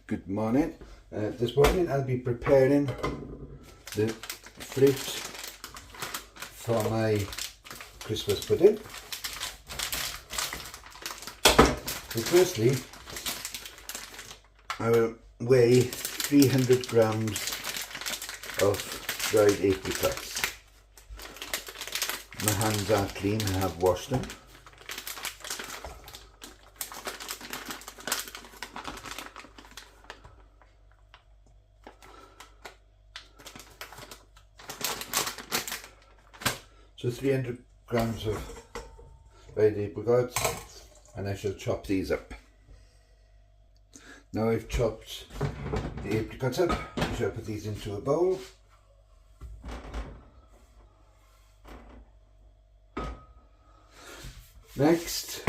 Good morning. This morning I'll be preparing the fruit for my Christmas pudding. So firstly, I will weigh 300 grams of dried apricots. My hands are clean, I have washed them. So 300 grams of dried apricots, and I shall chop these up. Now I've chopped the apricots up, I shall put these into a bowl. Next,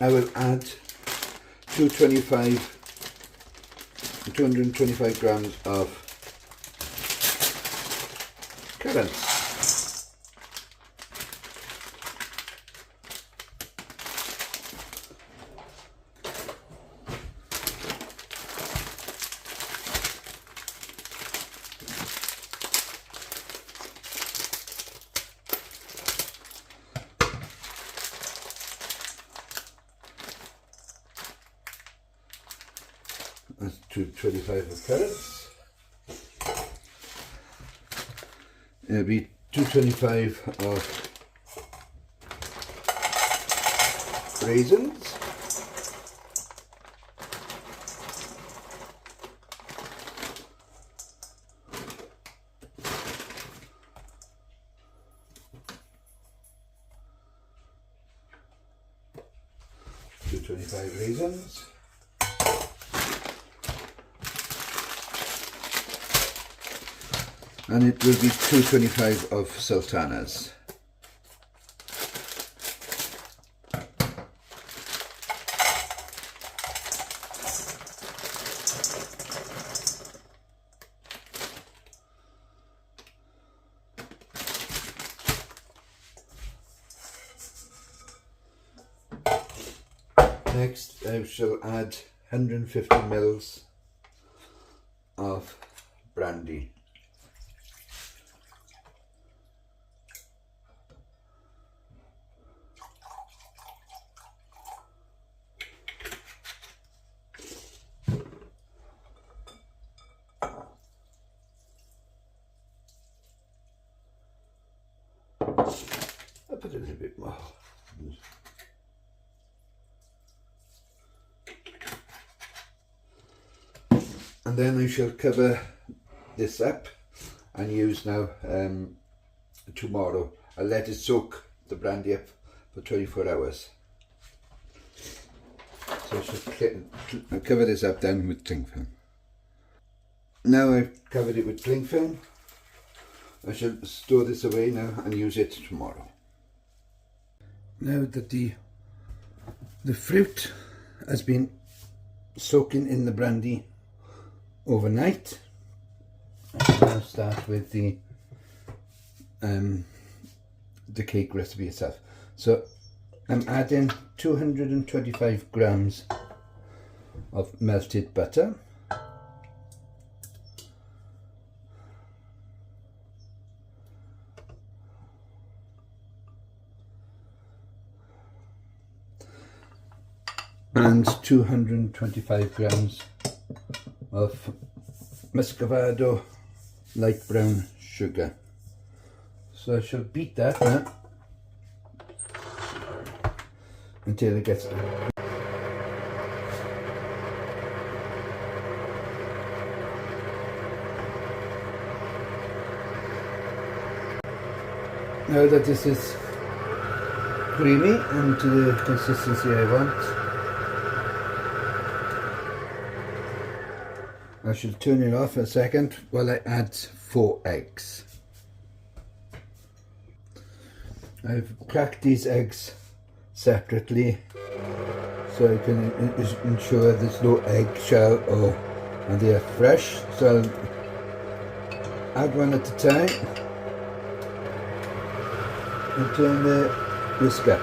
I will add 225 grams of currants. That's 225 of currants. It'll be 225 of raisins. Raisins. And it will be 225 of sultanas. Next, I shall add 150 ml of brandy. I'll put a little bit more. And then I shall cover this up and use now tomorrow. I'll let it soak the brandy up for 24 hours. So I shall cover this up then with clingfilm. Now I've covered it with clingfilm, I shall store this away now and use it tomorrow. Now that the fruit has been soaking in the brandy overnight, I shall now start with the cake recipe itself. So I'm adding 225 grams of melted butter, and 225 grams of muscovado light brown sugar. So I shall beat that now until it gets now that this is creamy and to the consistency I want, I shall turn it off a second while I add 4 eggs. I've cracked these eggs separately so I can ensure there's no egg shell and they are fresh. So I'll add one at a time and turn the whisk up.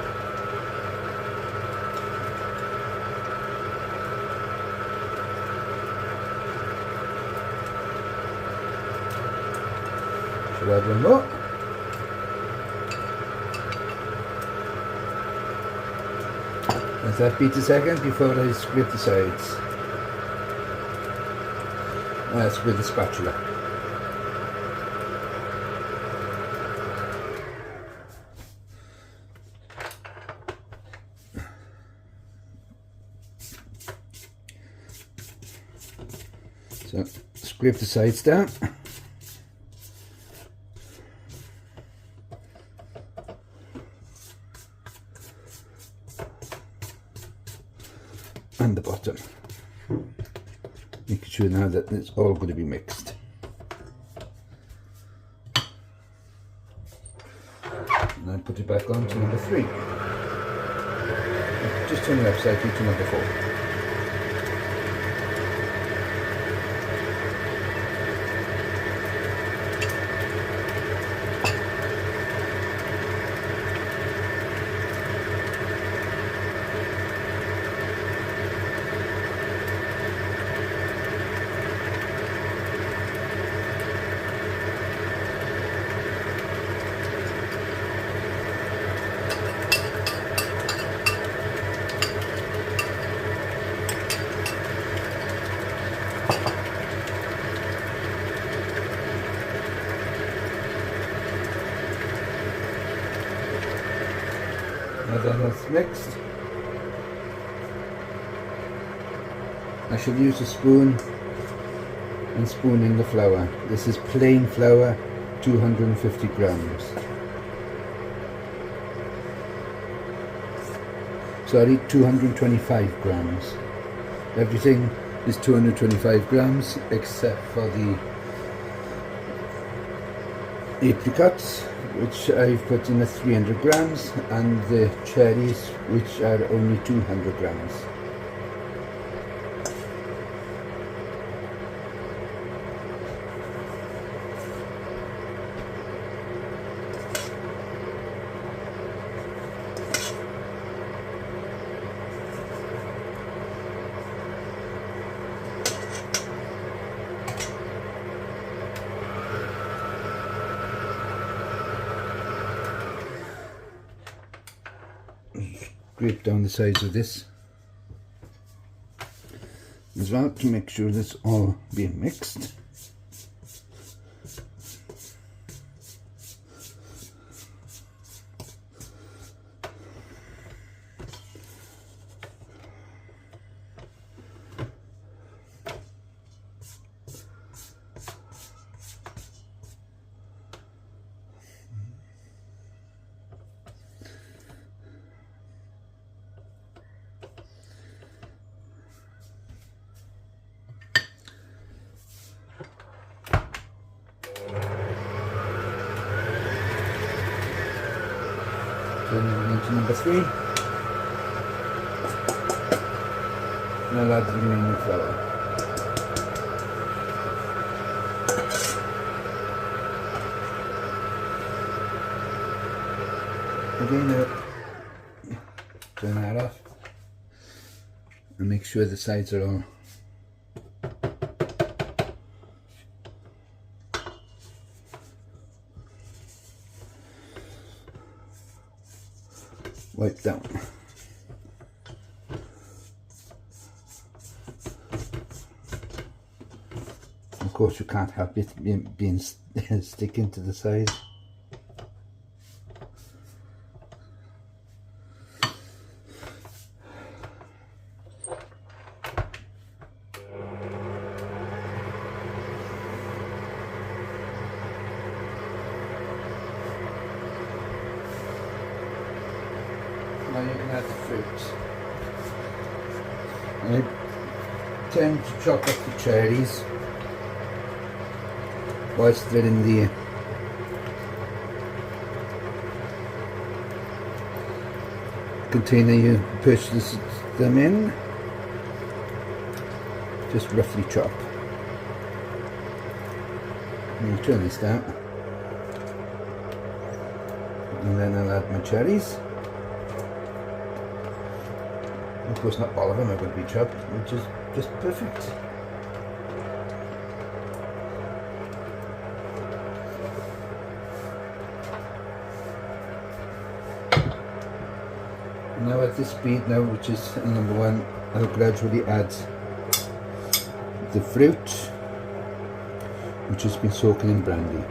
I'll add one more. Let that beat a second before I scrape the sides. That's with the spatula. So scrape the sides down. And the bottom. Making sure now that it's all going to be mixed. And then put it back on to number 3. Just turn left side to number 4. Now that that's mixed, I should use a spoon and spoon in the flour. This is plain flour, 250 grams. Sorry, 225 grams. Everything is 225 grams except for the apricots, which I've put in at 300 grams, and the cherries, which are only 200 grams. Scrape down the sides of this as well to make sure that's all being mixed. Turn it into number 3. And I'll add the remaining flour. Again, turn that off and make sure the sides are all wiped down. Of course, you can't help it being sticking to the sides. Now you can add the fruit. I tend to chop up the cherries whilst they're in the container you purchase them in. Just roughly chop. And turn this down. And then I'll add my cherries. Of course, not all of them are going to be chopped, which is just perfect. Now at this speed now, which is number one, I'll gradually add the fruit, which has been soaking in brandy.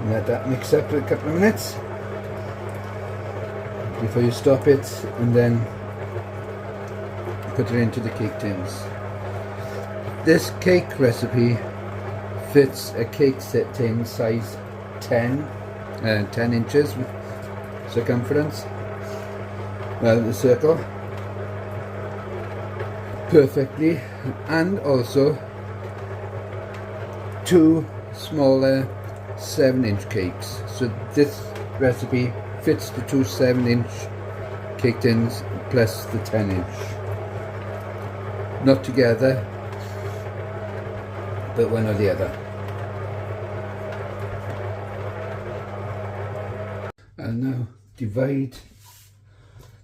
Let that mix up for a couple of minutes before you stop it, and then put it into the cake tins. This cake recipe fits a cake tin size 10 inches with circumference, the circle, perfectly, and also 2 smaller 7-inch cakes. So this recipe fits the 2 7-inch cake tins plus the 10-inch. Not together, but one or the other. I'll now divide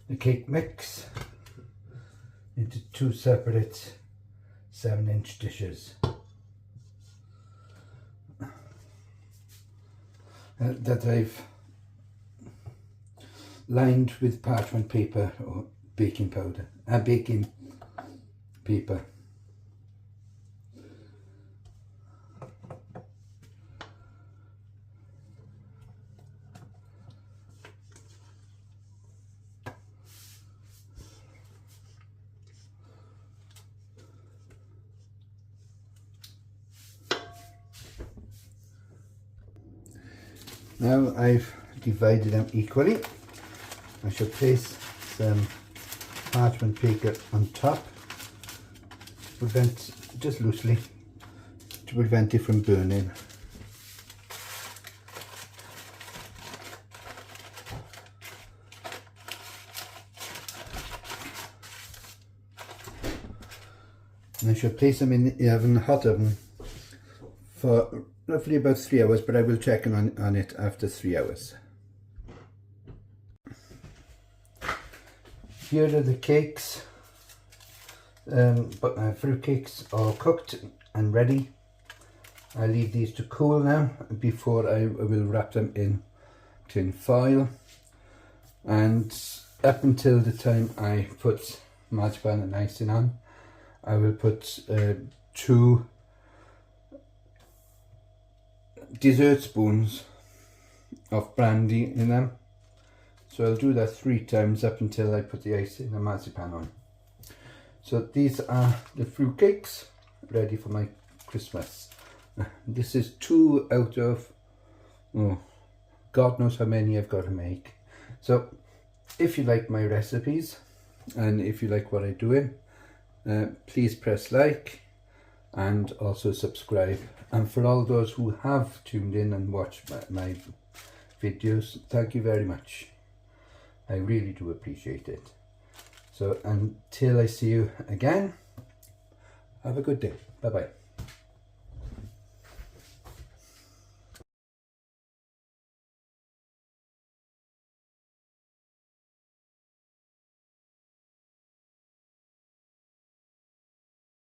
the cake mix into 2 separate 7-inch dishes. That I've lined with parchment paper or baking powder, baking paper. Now I've divided them equally. I shall place some parchment paper on top to prevent, just loosely, to prevent it from burning. And I shall place them in the oven, hot oven, for roughly about 3 hours, but I will check on it after 3 hours. Here are the cakes, fruit cakes are cooked and ready. I leave these to cool now before I will wrap them in tin foil, and up until the time I put marzipan and icing on, I will put 2 dessert spoons of brandy in them. So I'll do that 3 times up until I put the icing and marzipan on. So these are the fruit cakes ready for my Christmas. This is 2 out of, God knows how many I've got to make. So if you like my recipes and if you like what I'm doing, please press like and also subscribe. And for all those who have tuned in and watched my videos, thank you very much. I really do appreciate it. So until I see you again, have a good day. Bye bye.